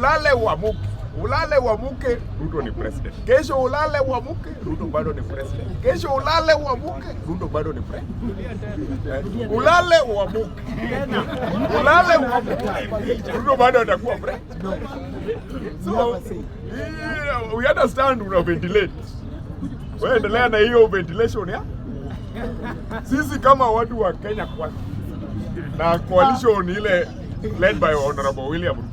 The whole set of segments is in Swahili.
ulale uamuke. Ulale uamuke, Ruto ni president. Kesho ulale uamuke, Ruto bado ni president. Kesho ulale uamuke, Ruto bado ni president. Ulale uamuke. Ulale uamuke, Ruto bado atakuwa president. So, we understand una ventilate. Wewe endelea na hiyo ventilation ya. Sisi kama watu wa Kenya Kwanza na coalition ile led by Honorable William Ruto,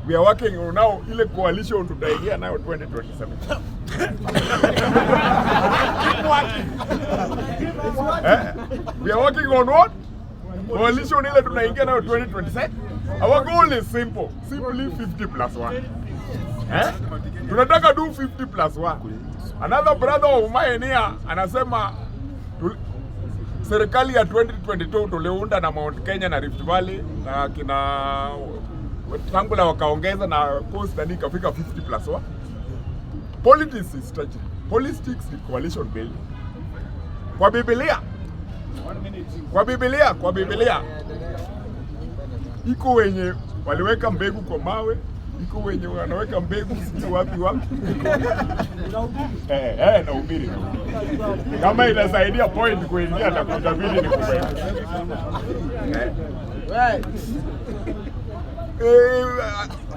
we are working on now ile coalition tutaingia nayo 2027. We are working on what? Coalition ile tunaingia nayo 2027. Our goal is simple, simply 50+1. Tunataka do 50+1. Another brother of mine here anasema serikali ya 2022 tuliunda na Mount Kenya na Rift Valley na kina Wetangula wakaongeza na post nani kafika 50+1. Politics is strategy. Politics is coalition building. Kwa Biblia iko wenye waliweka mbegu kwa mawe, iko wenye wanaweka mbegu sijui wapi. Na ubiri. Kama inasaidia point kuingia na kutabiri ni kubaya.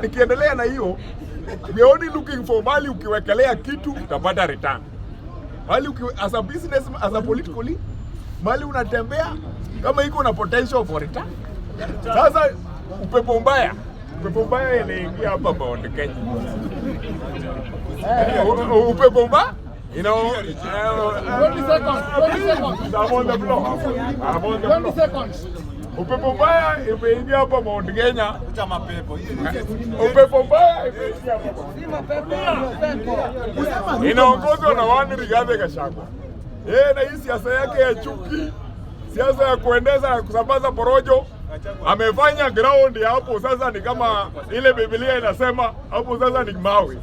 Nikiendelea na hiyo, we are only looking for mali ukiwekelea kitu utapata return. Mali as a business, as a politically, mali unatembea kama iko na potential for return. Sasa upepo mbaya inaingia hapa Mount Kenya. Upepo mbaya 20 seconds. Upepo mbaya imeingia hapa Mount Kenya. Upepo mbaya imeingia hapa. Inaongozwa na Wani Rigathi Gachagua. Na hii siasa yake ya chuki, siasa ya kuendeza na kusambaza porojo, amefanya ground ya hapo sasa ni kama ile Biblia inasema hapo sasa ni mawe.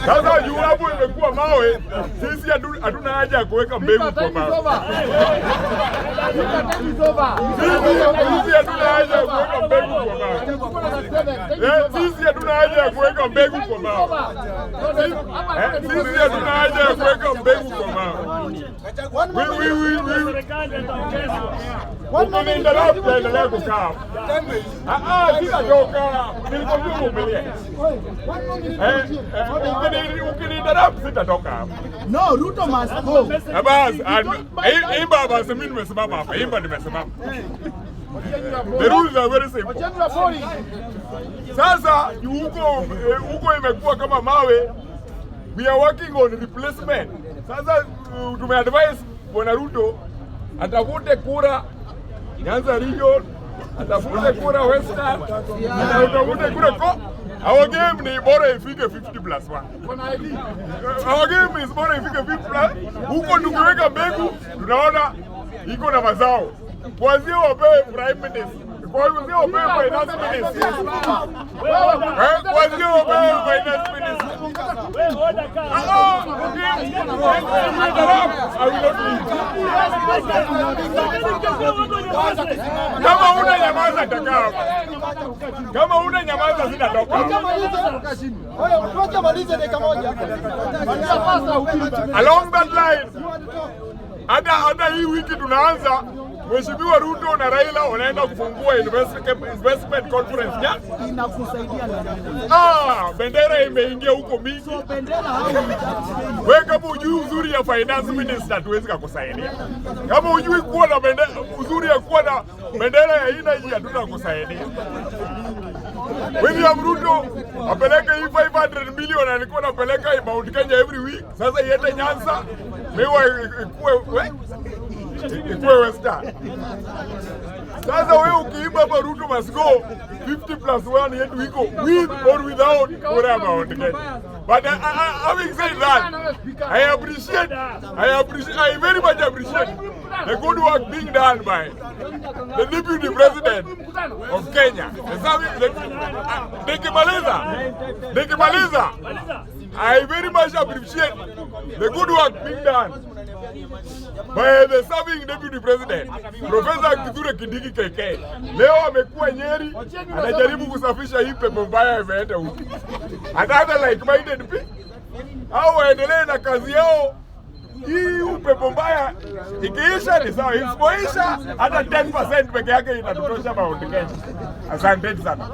Sasa juu hapo imekuwa mawe, sisi hatuna haja ya kuweka mbegu kwa mawe. Sisi hatuna haja ya kuweka mbegu kwa mawe. Sisi hatuna haja ya kuweka mbegu kwa mawe. Sisi hatuna haja ya kuweka mbegu kwa mawe. Tuendelea kukaa. Sitatoka. Nilikwambia uvumilie. Ukiniinterrupt sitatoka hapa. No, Ruto must go. Basi, imba basi mimi nimesimama hapa. Imba nimesimama. The rules are very simple. Sasa huko imekuwa kama mawe. We are working on replacement. Sasa tumeadvise Bwana Ruto atafute kura Nyanza region, atafute kura Western, atafute kura ko. Our game ni bora ifike 50+1. Our game is bora ifike 50+. Huko tukiweka mbegu tunaona iko na mazao. Kuanzia wapewe prime minister, kuanzia wapewe finance minister. Kuanzia wapewe finance minister. Kama una nyamaza takaa. Kama una nyamaza sitatoka. Along that line, hata hii wiki tunaanza, Mheshimiwa Ruto na Raila wanaenda kufungua investment conference ya inakusaidia bendera imeingia huko mingi. Wewe kama hujui uzuri ya finance minister tuwezi kukusaidia. Kama hujui kuwa na bendera, uzuri ya kuwa na bendera ya aina hii hatutakusaidia. William Ruto apeleke hii 500 million alikuwa anapeleka Mount Kenya every week. Sasa iende Nyanza, mewa ikuwe Western. Sasa wewe ukiimba hapa Ruto must go 50+1 yetu iko with or without kura Mount Kenya. But having said that, I very much appreciate the good work being done by the Deputy President of Kenya. Nikimaliza, I very much appreciate the good work being done by the serving deputy president Professor Kithure Kindiki KK. Leo amekuwa Nyeri, anajaribu kusafisha hii pepo mbaya imeenda huko. Another like-minded people au waendelee na kazi yao. Hii upepo mbaya ikiisha ni sawa, isipoisha hata 10% peke yake itatutosha maondikesha. Asante sana.